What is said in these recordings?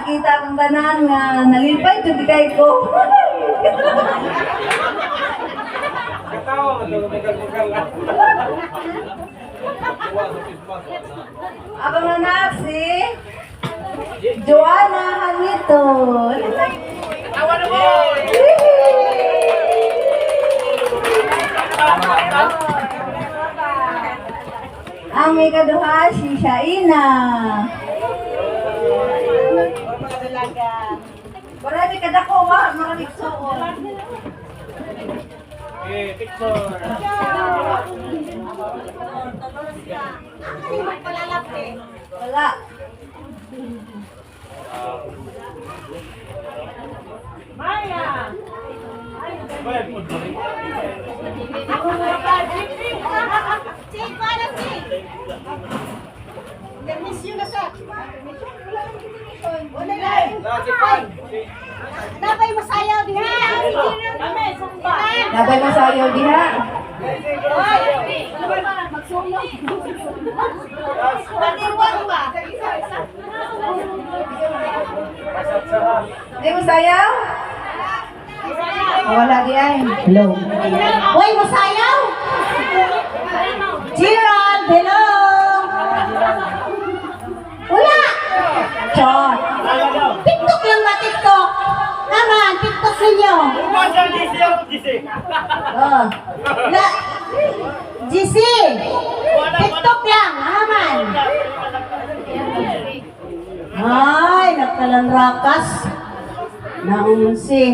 nakita kong tanan nga nalipay jud kay ko. Abang anak si Joanna Haniton. Awan mo! Ang may kaduha si Shaina. Wala di kadako wa mga nigsuon. Okay, picture. Wala. Maya! Bayad mo dali. Ako na pa! Sing! Para sing! Miss you na sa! Wala na! Napay masayaw diha! Nabay mo sayaw diha. Magsulong! Paniwang ba? Di mo sayaw? Wala di ay. Hello. Hoy, masayaw! Gerald, hello! Wala! Chot. TikTok lang ba, TikTok? Naman, TikTok ninyo. Umasan ni siya disi. Oh. La, GC! TikTok lang, naman. Ay, nagkalanrakas. Naunsi.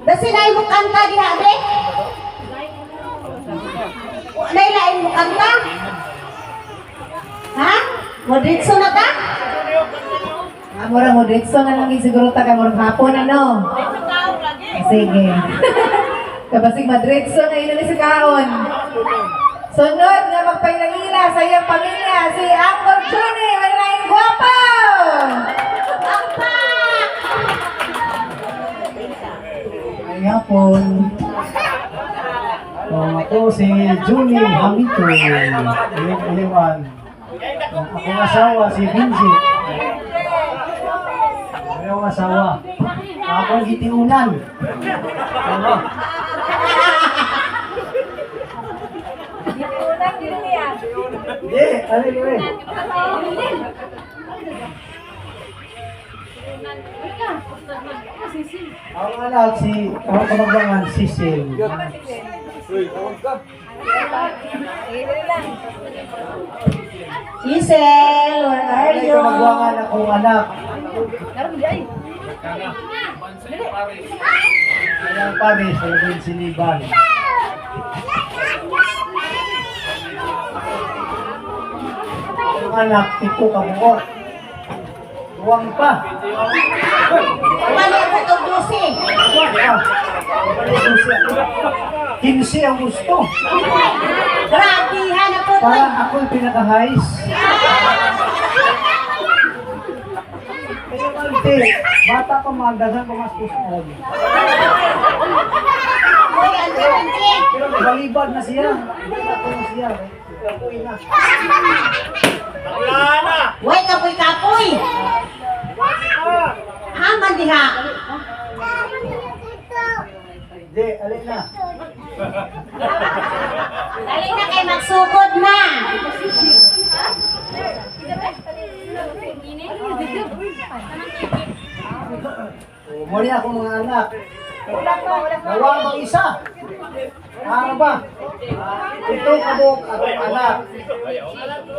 Kasi nain mo kanta diha, be? Nailain mo kanta? Ha? Modritso na ta? Murang modritso na lang siguro ta kay murang hapon ano. Sige. Kapasig madritso na ino ni si kaon. Sunod na magpailangila sa iyong pamilya si Uncle Johnny, malaking guwapo! Ngayapon. Ako si Julie Hamito. Iliwan. Akong asawa si Vinci. Akong asawa. Akong gitiunan. Ano? Hindi, ano yun? Ang anak si, ang kamagbangan si Sil. Giselle, where are Ay, you? kamagbangan akong anak. Ang Paris, ay si Liban. Ang anak, ito kabuot. Tuwang pa. Mali ko itong dusi. Tuwang pa. 15 ang gusto. Grabe, hanap ko ito. Parang ako'y pinaka-highs. Kaya malti, bata pa magdagan pa mas gusto ko. Uy, anti-anti. Pero balibad na siya. Balibad na siya. Ako'y na. Wala na. Uy, kapoy-kapoy. Haman diha. Hindi, alin na. Dali na kay magsugod na. Muli ako mga anak. Dalawa bang isa? Ano ba? Ito kabuk akong anak.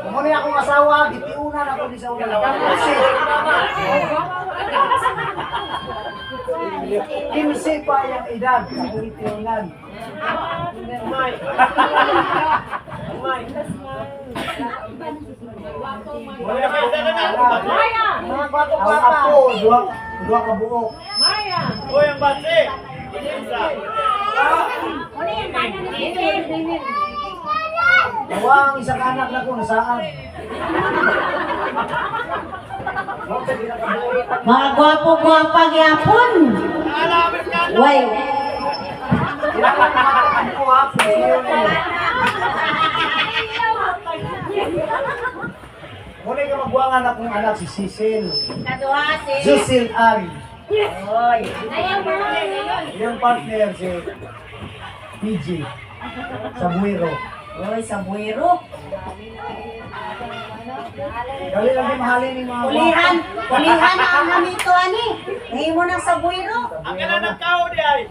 Muli akong asawa, gitiunan ako di sa una. Kasi, 15 pa yung edad, ako gitiunan. Umay. Umay. Wala ka isa na na. Ang ako, dua kabuok. Uy, ang batse. Isa. Dawa ang isang anak na ko, nasaan? Mga gwapo-gwapa gyapon. Alamit ka na. Uy. Ako ha, muli ka Kabuangan akong anak si Cecil. Kaduha si. Jusil Ari. Oy. Yung partner si PG. Sa Buiro. Oy, sa buwiro. Dali lang din mahalin ni mga Pulihan. Pulihan na ang hamito ani. Ngayon mo nang sa buwiro. Ang kailan ng kao di ay.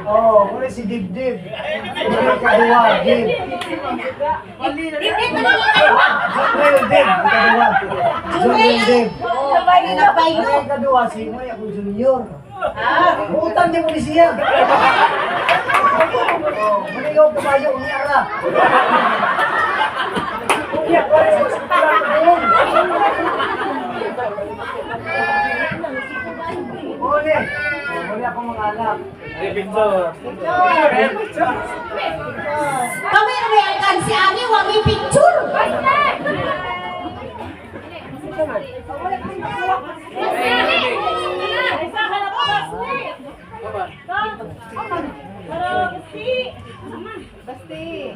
Oo, muli si Dibdib. Muli kaduwa, Dib. Dito na lang kayo. Jukril Dib, kaduwa. Jukril Dib. Sabay na bay no. Muli kaduwa, si Moy ako junior. Ah, Utang niya muli siya. Oo, muli ikaw kabayo, umiyara. Iya, pare sa saktaran doon. Muli. Muli ako mga anak. kami na may angkan si Ani, wag may picture. Basti.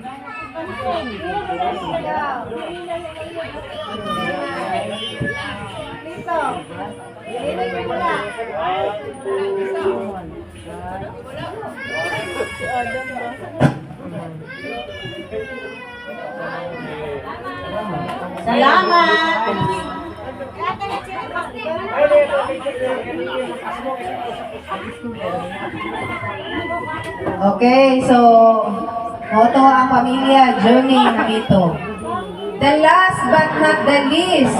Dito. Dito mo na. Salamat. Okay, so moto ang pamilya, journey na ito. The last but not the least,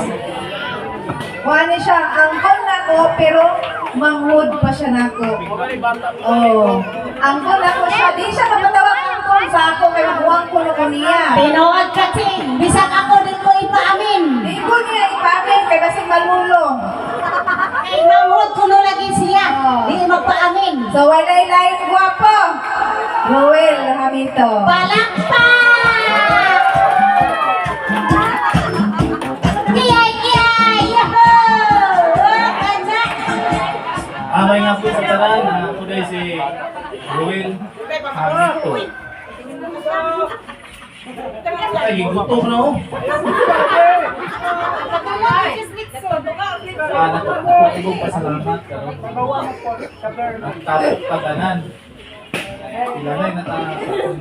kuha siya, angkol na ko, pero manghud pa siya nako. Oh, angkol na ko siya, di siya kapatawag angkol sa ako, kaya buwang ko na niya. Tinood ka, Ting. Bisag ako din ko ipaamin. Di ko niya ipamin, kaya basing malulo. Kay manghod ko no lagi siya. Di magpaamin. So, walay lain guwapo. Roel Hamito. Palakpak! Kiyay, kiyay! Yahoo! Kanya! Amay nga po sa talan na ako dahil si Roel Hamito. Ay, gutom na oh. Nakapagpagong pasalamat ka. Nagtapok kaganan. Ilanay na tayo sa pagpagong.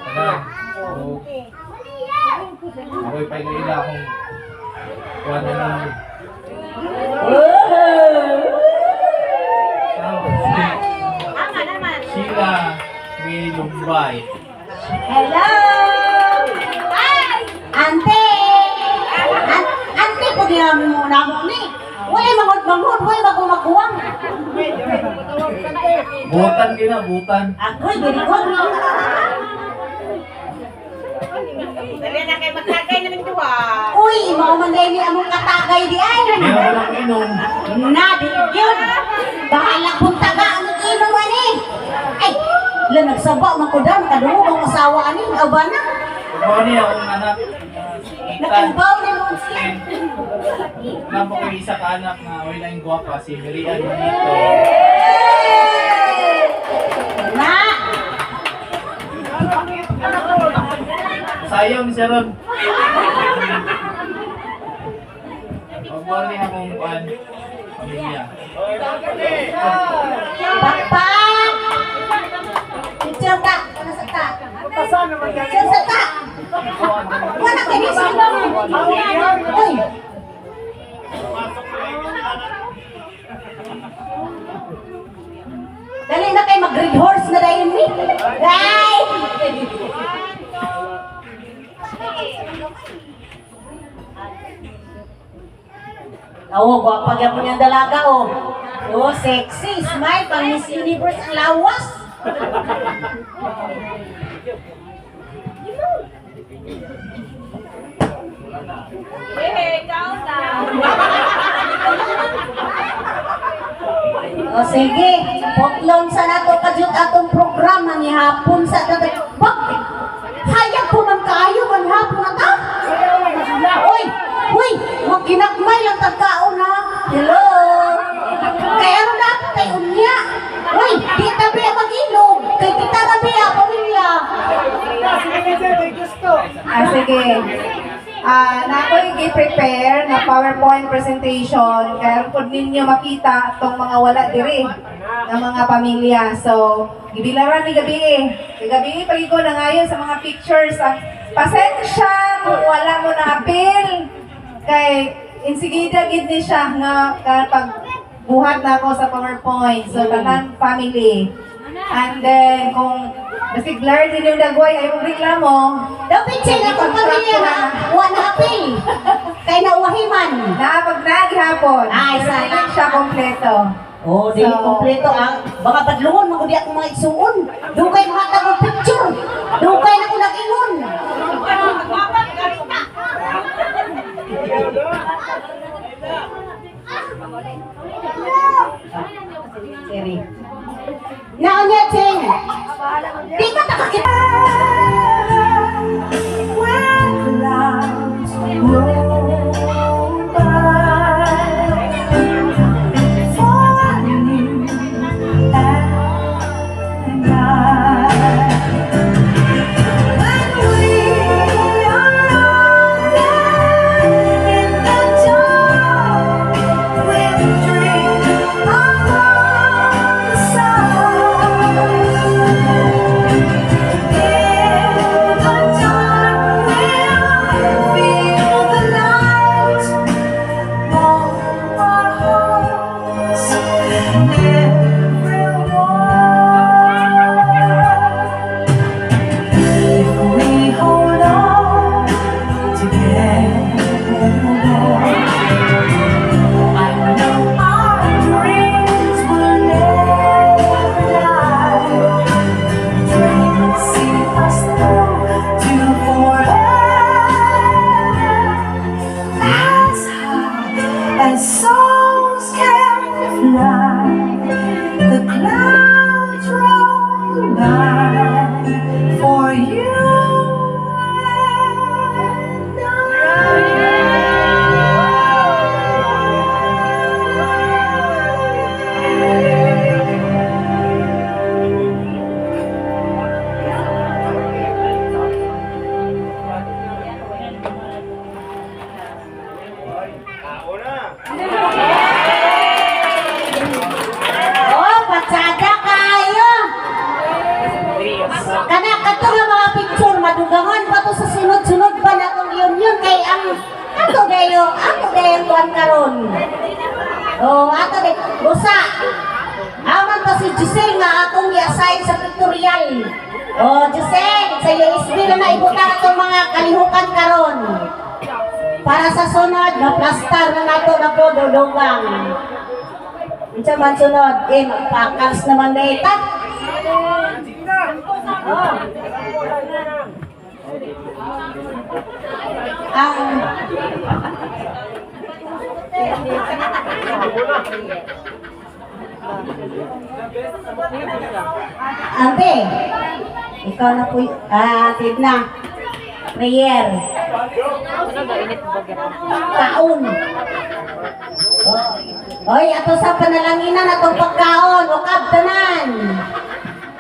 Tanan. Ako'y pailila akong kuha na lang. Sheila may Lumbay. Hello! Ante! Ante ko ginamit mo na mo ni. Wala manghod-manghod, wala magumagawang. Butan kina, butan. Ako'y birikot. Uy, mga manday ni among katagay di ay. Meron ko lang inom. Na, di yun. Bahala kong taga ang inom ani. Ay, lang nagsaba man ko dam, kadungo ang asawa ani, aba na. Kung niya akong anak. Nakibaw ni mo siya. Napo ko isa ka anak na wala yung guwapa, si Miriam Manito. Na, Sayang siya ron. Pagwali akong pamilya. pakpak. Picture ka, nasa ta. Picture sa ta. Wala ka ni sa Uy. Dali na kay mag-red horse na dayon ni. Right? Oo, gwapa gyapon niyang dalaga oh. Oh, sexy, smile pang Miss Universe ang lawas. O sige, potlon sa nato kadyot atong programa ni hapon sa tatay. Bak! Hayag po man kaayo man hapon na ta? Uy! Uy! Magkinagmay lang tagkaon ha! Hello! Kaya ano na ako kay unya? Uy! Di tabi ang mag-ilog! Kay kita tabi ang pamilya! Sige. Na ako'y gi-prepare na PowerPoint presentation kaya kung ninyo makita itong mga wala diri ng mga pamilya. So, gibilaran ni gabi Gabi pag ko na ngayon sa mga pictures. Pasensya kung wala mo na appeal. Kay insigida gid ni siya nga pag buhat na ako sa PowerPoint. So, tanan family. And then, kung basta blur din yung dagway, ay mong reklamo. Dapat sila kung pamilya na one apil. Kay nauwahiman. Pag naghapon, Ay, sana. hindi siya kompleto. Oh, di kompleto ang baka padlungon mo di ako mga isuon. Dugay mo hatag og picture. Dugay na ko nag-ingon. Siri. Naonya Cheng. Di ka takakita. Souls can fly, the clouds roll by for you and Oh, patsada kayo. Kana kadto nga mga picture madugangan pa to sa sunod-sunod pa na tong yun kay ang ato dayo kuan karon. Oh, ato de busa. Aman to si Giselle nga atong i-assign sa pictorial. Oh, Giselle, sa USB na ibutan atong mga kalihukan karon. Para sa sunod, na-plaster na nato na po dodogang. Unsa man sunod, magpakals naman na ita. Ante, ikaw na po, tigna. Prayer. Kaon. Oy, ato sa panalanginan atong pagkaon, o kabtanan.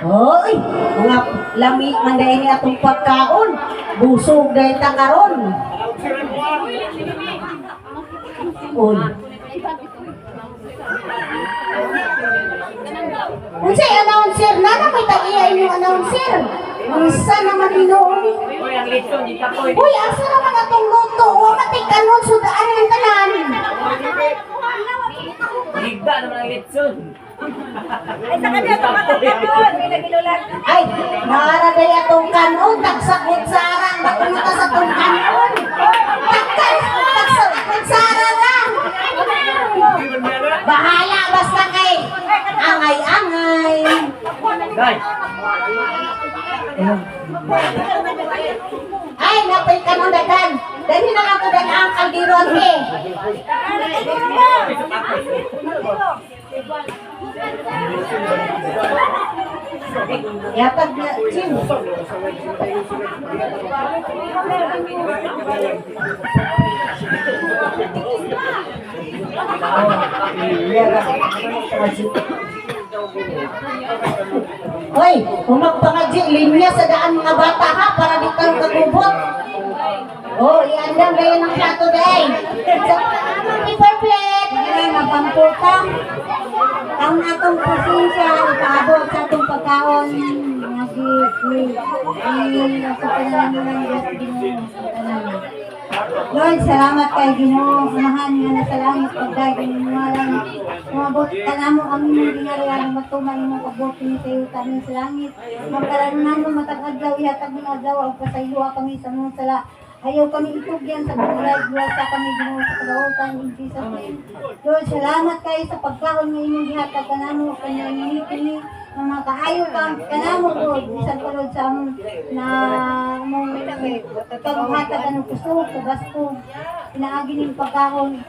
Oy, mga lami man dahil atong pagkaon. Busog dahil ta karon. Oy. Unsay announcer na may tagiya inyong announcer. Unsa naman hinuon? Uy, asa naman atong luto? Wa matikanon sudaan ng tanan. Ligda naman ang litson. Ay, naraday atong kanon, tagsakot sa arang, mapunta sa atong kanon. Tagsakot sa arang lang. Bahala, basta kay angay-angay. Guys, Ay, napay kanon dagan. Dali na lang ito dagan ang kaldiron eh. Yatag na, Jim. Hoy, kung magpakadji, linya sa daan mga bata ha, para di tayo kagubot. Oh, iandang kayo ng plato day. Paper plate. Ay, mapamputa. Ang atong presensya, ipaabot sa atong pagkaon. Sa panalangin ng Diyos, Ginoo, sa panalangin. Lord, salamat kay Ginoo, unahan nga na salamat pagkay Ginoo. Umabot ka na mo ang inyong ginagawa matuman mo pagbuti ni kayo kami sa langit. Magkaroon na mo matag-adlaw, ihatag ng adlaw, ang pasayuha kami sa mga sala. Ayaw kami itugyan sa buhay sa kami Ginoo sa kadautan in Jesus name. Lord, salamat kayo sa pagkaon ng inyong gihatag kanamo kini ng mga kaayo kanamo Lord. Bisan pa Lord sa among na among paghatag anong kusog sa gasto. Inaagi ning pagkaon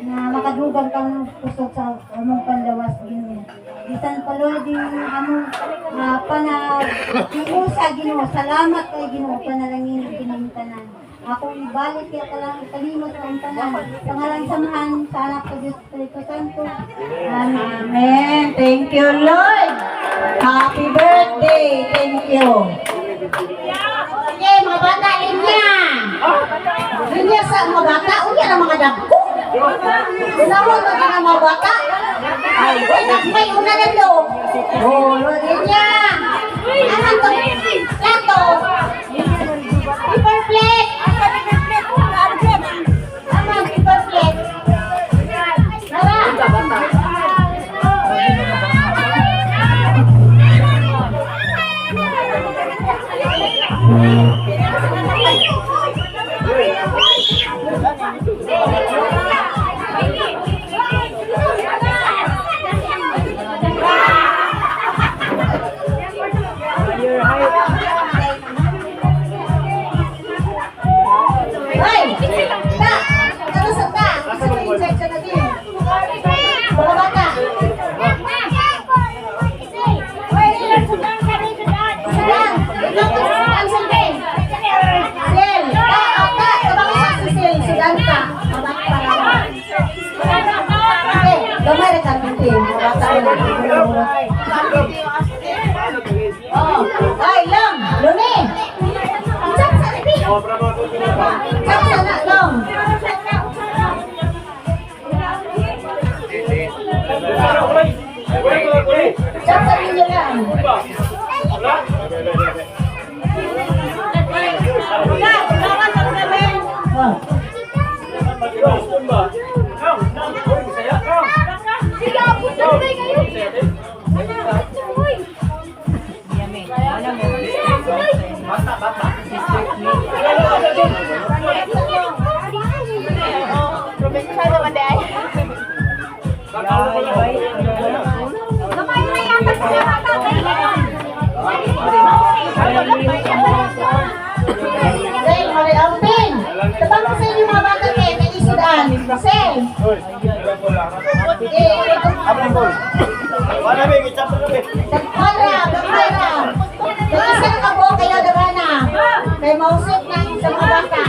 na makadugang kang kusog sa among panlawas Ginoo. Bisan pa Lord din among panag-iusa Ginoo. Salamat kay Ginoo panalangin pinamitanan. Ako ibalik kaya talang kalimot sa tanan. Sa ngalan samahan sa anak ko Diyos Espiritu Santo. Amen. Amen. Thank you, Lord. Happy birthday. Thank you. Okay, mga bata, linya! Linya sa mga bata, uya na mga dagko. Unawag na ka mga bata. Ay, may una na do. Oh, linya! Asan to? Plato! Paper plate! Aman, paper plate! Hoy! Ta! Ano sa ta? Gusto mo i-check sa natin? Mga bata! Silang! Ikaw ka ang silbin! Sil! Ta! Ta! Kabang isa si Sil! Silang ka! Mabak pa lang! Okay! Gamay na kami mga bata na. Oh! Ay! Lang! Luni! Check sa natin! Check sa na! Long! Check sa ninyo lang! Sel, Mari Alpin! Tabang ko sa inyo mga bata kayo, may isudan. Sel! Nagpara, nagpara! Nag-isa na ka po kayo, Darana. Kay mausip na sa mga bata.